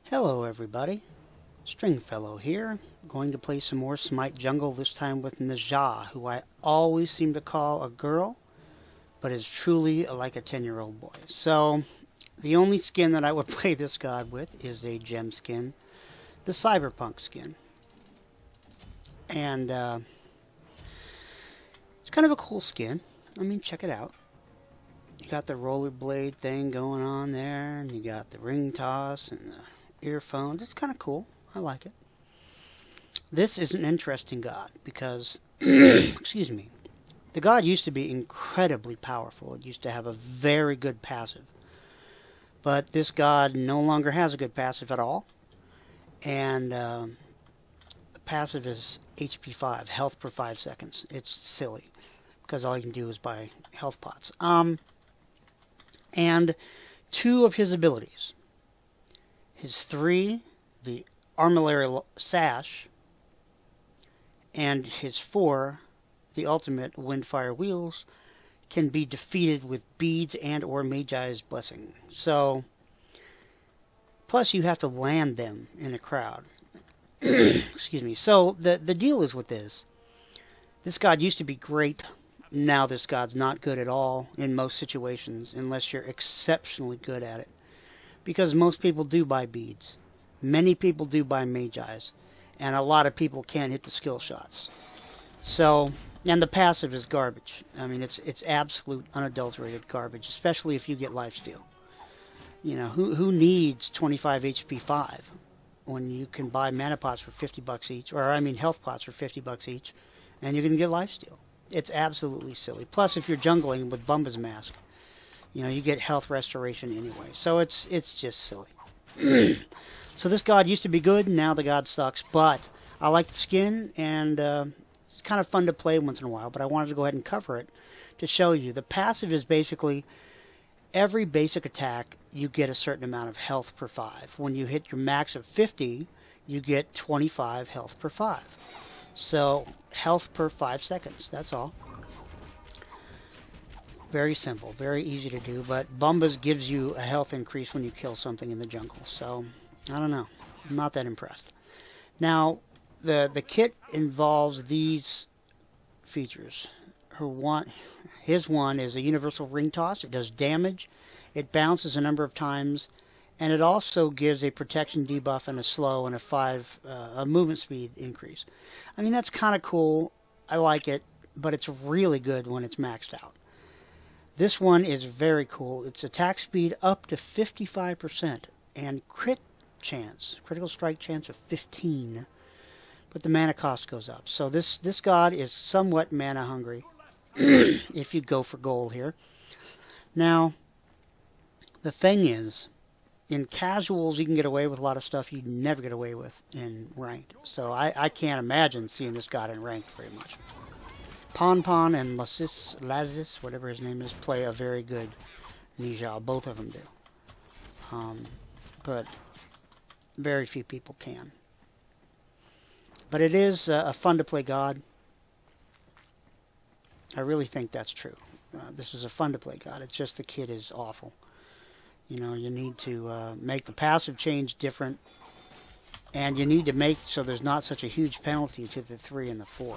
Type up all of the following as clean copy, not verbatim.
Hello everybody, Stringfellow here, going to play some more Smite Jungle, this time with Ne Zha, who I always seem to call a girl, but is truly like a 10-year-old boy. So, the only skin that I would play this god with is a gem skin, the Cyberpunk skin. And, it's kind of a cool skin. I mean, check it out. You got the rollerblade thing going on there, and you got the ring toss and the earphones. It's kind of cool. I like it. This is an interesting god because, excuse me, the god used to be incredibly powerful. It used to have a very good passive. But this god no longer has a good passive at all. And the passive is HP 5, health per 5 seconds. It's silly because all you can do is buy health pots. And two of his abilities. His 3, the Armillary Sash, and his 4, the ultimate Windfire Wheels, can be defeated with beads and or Magi's Blessing. So, plus you have to land them in a crowd. Excuse me. So, the deal is with this god used to be great. Now this god's not good at all in most situations, unless you're exceptionally good at it. Because most people do buy beads. Many people do buy Magi's. And a lot of people can't hit the skill shots. So, and the passive is garbage. I mean, it's absolute unadulterated garbage, especially if you get lifesteal. You know, who needs 25 HP 5 when you can buy mana pots for 50 bucks each, or I mean health pots for 50 bucks each, and you're going to get lifesteal. It's absolutely silly. Plus, if you're jungling with Bumba's Mask, you know, you get health restoration anyway. So it's just silly. So this god used to be good, and now the god sucks. But I like the skin, and it's kind of fun to play once in a while. But I wanted to go ahead and cover it to show you. The passive is basically every basic attack, you get a certain amount of health per 5. When you hit your max of 50, you get 25 health per 5. So, health per 5 seconds, that's all. Very simple, very easy to do, but Bumba's gives you a health increase when you kill something in the jungle, so, I don't know. I'm not that impressed. Now, the kit involves these features. His one is a universal ring toss. It does damage, it bounces a number of times, and it also gives a protection debuff and a slow and a movement speed increase. I mean, that's kind of cool. I like it, but it's really good when it's maxed out. This one is very cool. It's attack speed up to 55% and critical strike chance of 15. But the mana cost goes up. So this god is somewhat mana hungry if you go for gold here. Now, the thing is, in casuals, you can get away with a lot of stuff you'd never get away with in ranked. So I can't imagine seeing this god in ranked very much. Pon and Lazis, whatever his name is, play a very good Ne Zha. Both of them do. But very few people can. But it is a fun to play god. I really think that's true. This is a fun to play god. It's just the kit is awful. You know, you need to make the passive change different, and you need to make so there's not such a huge penalty to the 3 and the 4.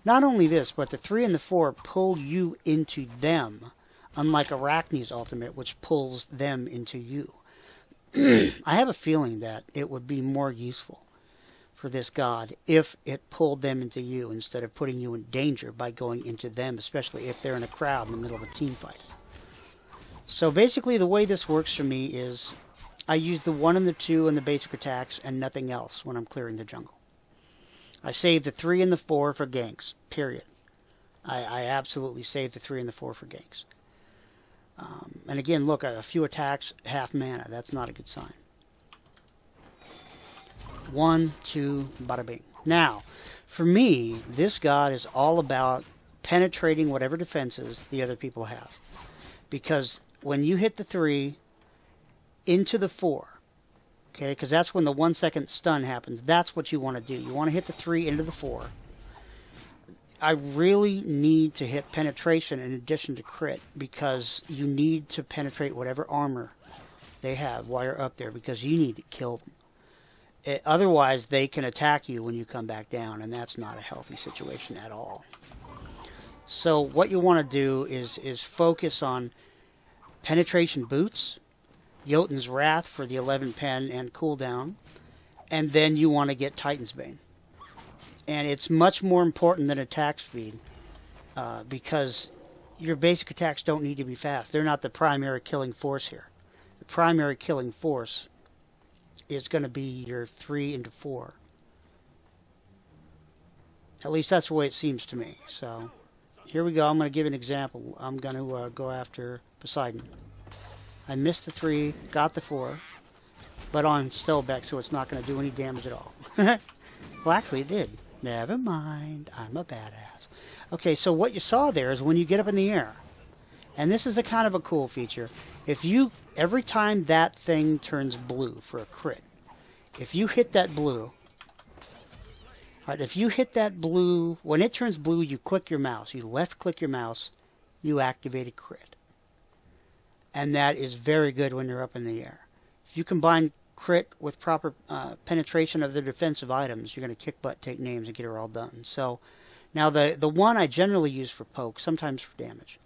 Not only this, but the 3 and the 4 pull you into them, unlike Arachne's ultimate, which pulls them into you. I have a feeling that it would be more useful for this god if it pulled them into you instead of putting you in danger by going into them, especially if they're in a crowd in the middle of a team fight. So basically the way this works for me is I use the 1 and the 2 and the basic attacks and nothing else when I'm clearing the jungle. I save the 3 and the 4 for ganks, period. I absolutely save the 3 and the 4 for ganks. And again, look, a few attacks, half mana. That's not a good sign. 1, 2, bada bing. Now, for me, this god is all about penetrating whatever defenses the other people have. Because when you hit the 3 into the 4, okay, because that's when the 1 second stun happens, that's what you want to do. You want to hit the 3 into the 4. I really need to hit penetration in addition to crit, because you need to penetrate whatever armor they have while you're up there, because you need to kill them. Otherwise, they can attack you when you come back down, and that's not a healthy situation at all. So what you want to do is focus on penetration boots, Jotun's Wrath for the 11 pen and cooldown, and then you want to get Titan's Bane. And it's much more important than attack speed, because your basic attacks don't need to be fast. They're not the primary killing force here. The primary killing force is going to be your 3 into 4. At least that's the way it seems to me. So here we go. I'm going to give an example. I'm going to go after Poseidon. I missed the 3, got the 4, but on Stelbeck, so it's not going to do any damage at all. Well, actually it did. Never mind. I'm a badass. Okay, so what you saw there is when you get up in the air, and this is a kind of a cool feature, every time that thing turns blue for a crit, if you hit that blue, right, if you hit that blue, when it turns blue, you click your mouse, you left click your mouse, you activate a crit. And that is very good when you're up in the air. If you combine crit with proper penetration of the defensive items, you're going to kick butt, take names, and get her all done. So now the one I generally use for poke, sometimes for damage.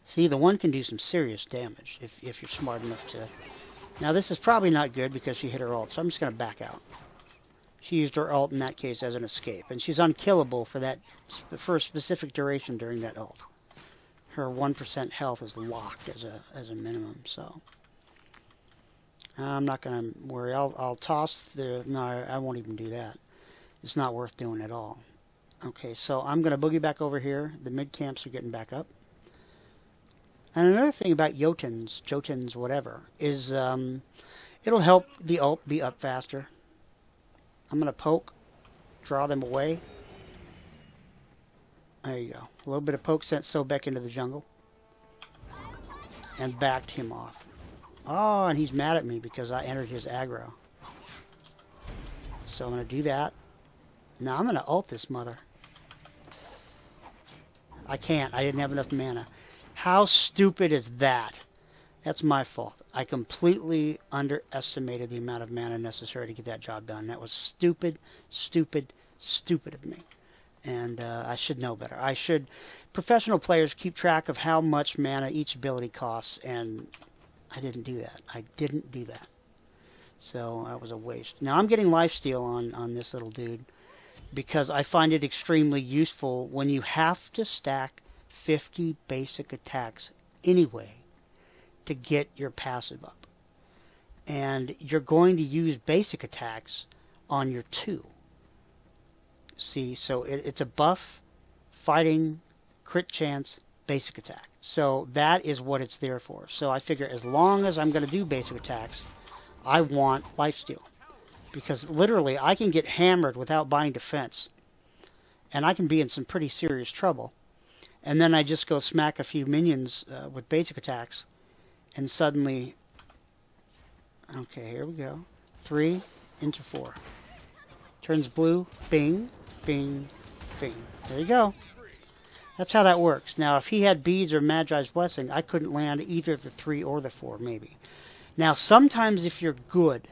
See, the one can do some serious damage if you're smart enough to. Now this is probably not good because she hit her ult, so I'm just going to back out. She used her ult in that case as an escape, and she's unkillable for a specific duration during that ult. Her 1% health is locked as a minimum, so I'm not going to worry. I'll toss the. No, I won't even do that. It's not worth doing at all. Okay, so I'm going to boogie back over here. The mid camps are getting back up. And another thing about Jotuns, whatever, is it'll help the ult be up faster. I'm going to poke, draw them away. There you go. A little bit of poke sent Sobek into the jungle. And backed him off. Oh, and he's mad at me because I entered his aggro. So I'm going to do that. Now I'm going to ult this mother. I can't. I didn't have enough mana. How stupid is that? That's my fault. I completely underestimated the amount of mana necessary to get that job done. That was stupid, stupid, stupid of me. And I should know better. Professional players keep track of how much mana each ability costs, and I didn't do that. I didn't do that. So that was a waste. Now I'm getting lifesteal on this little dude because I find it extremely useful when you have to stack 50 basic attacks anyway to get your passive up. And you're going to use basic attacks on your 2. See, so it's a buff, fighting, crit chance, basic attack. So that is what it's there for. So I figure as long as I'm going to do basic attacks, I want lifesteal. Because literally I can get hammered without buying defense. And I can be in some pretty serious trouble. And then I just go smack a few minions with basic attacks. And suddenly, okay, here we go. 3 into 4. Turns blue, bing, bing, bing. There you go. That's how that works. Now, if he had beads or Magi's Blessing, I couldn't land either the 3 or the 4, maybe. Now, sometimes if you're good,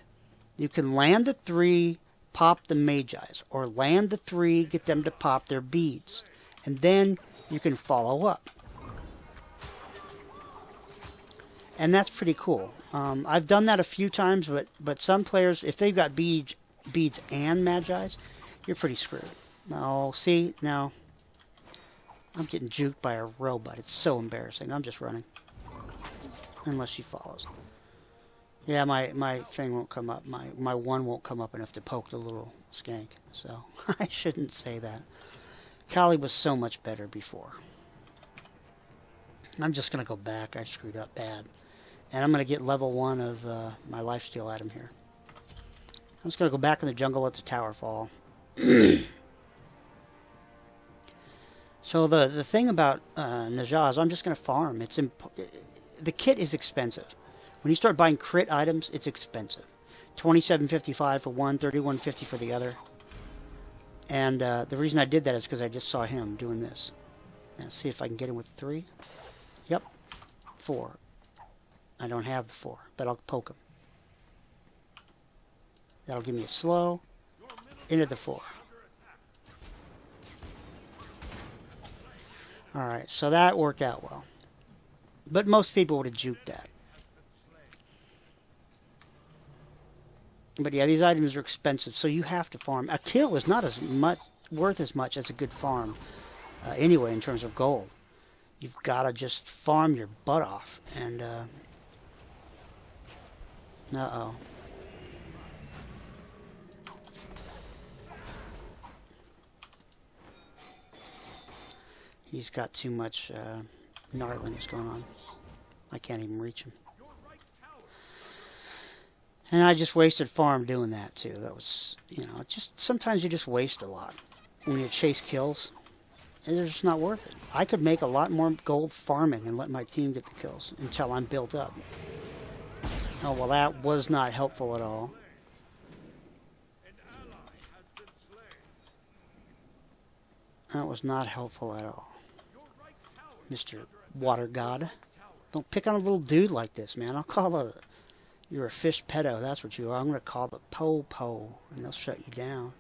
you can land the 3, pop the Magi's, or land the 3, get them to pop their beads. And then you can follow up. And that's pretty cool. I've done that a few times, but some players, if they've got beads and Magi's, you're pretty screwed. Oh, see, now I'm getting juked by a robot. It's so embarrassing. I'm just running. Unless she follows. Yeah, my thing won't come up. My 1 won't come up enough to poke the little skank. So I shouldn't say that. Kali was so much better before. I'm just going to go back. I screwed up bad. And I'm going to get level 1 of my lifesteal item here. I'm just going to go back in the jungle, let the tower fall. So the thing about Ne Zha is I'm just going to farm. The kit is expensive. When you start buying crit items, it's expensive. $27.55 for one, $31.50 for the other. And the reason I did that is because I just saw him doing this. Let's see if I can get him with 3. Yep. 4. I don't have the 4, but I'll poke him. That'll give me a slow. Into the 4. Alright, so that worked out well. But most people would have juked that. But yeah, these items are expensive, so you have to farm. A kill is not as much worth as much as a good farm anyway in terms of gold. You've got to just farm your butt off. And, uh-oh. He's got too much gnarliness going on. I can't even reach him. And I just wasted farm doing that too. That was, you know, just sometimes you just waste a lot when you chase kills. It's just not worth it. I could make a lot more gold farming and let my team get the kills until I'm built up. Oh, well, that was not helpful at all. That was not helpful at all. Mr. Water God. Don't pick on a little dude like this, man. I'll call a... You're a fish pedo, that's what you are. I'm going to call the po-po, and they'll shut you down.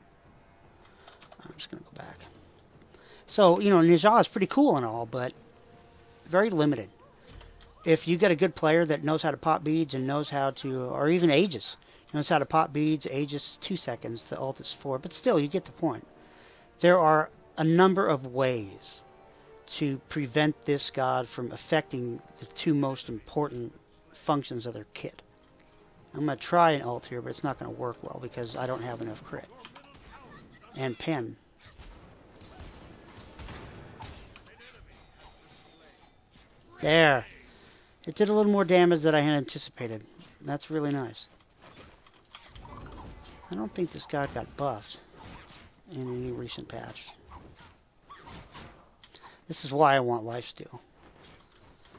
I'm just going to go back. So, you know, Ne Zha is pretty cool and all, but very limited. If you get a good player that knows how to pop beads and knows how to, or even Aegis, knows how to pop beads, Aegis 2 seconds, the ult is 4, but still, you get the point. There are a number of ways to prevent this god from affecting the 2 most important functions of their kit. I'm going to try an ult here, but it's not going to work well because I don't have enough crit. And pen. There. It did a little more damage than I had anticipated. That's really nice. I don't think this guy got buffed in any recent patch. This is why I want lifesteal.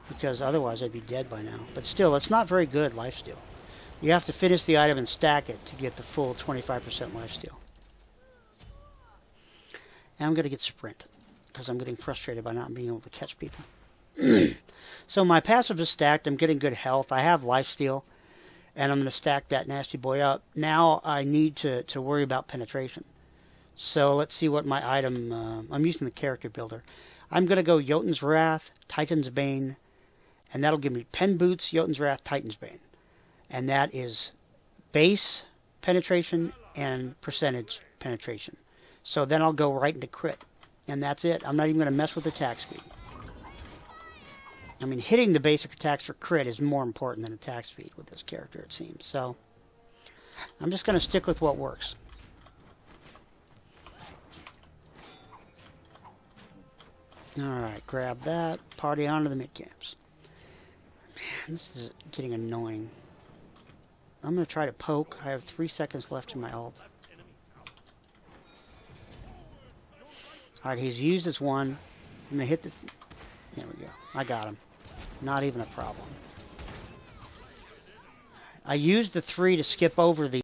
Because otherwise I'd be dead by now. But still, it's not very good lifesteal. You have to finish the item and stack it to get the full 25% lifesteal. And I'm going to get sprint. Because I'm getting frustrated by not being able to catch people. So my passive is stacked. I'm getting good health. I have lifesteal. And I'm going to stack that nasty boy up. Now I need to worry about penetration. So let's see what my item... I'm using the character builder. I'm going to go Jotun's Wrath, Titan's Bane. And that'll give me Pen Boots, Jotun's Wrath, Titan's Bane. And that is base penetration and percentage penetration. So then I'll go right into crit. And that's it. I'm not even going to mess with attack speed. I mean, hitting the basic attacks for crit is more important than attack speed with this character, it seems. So I'm just going to stick with what works. Alright, grab that. Party on to the mid-camps. Man, this is getting annoying. I'm going to try to poke. I have 3 seconds left in my ult. Alright, he's used his one. I'm going to hit the... There we go. I got him. Not even a problem. I used the 3 to skip over the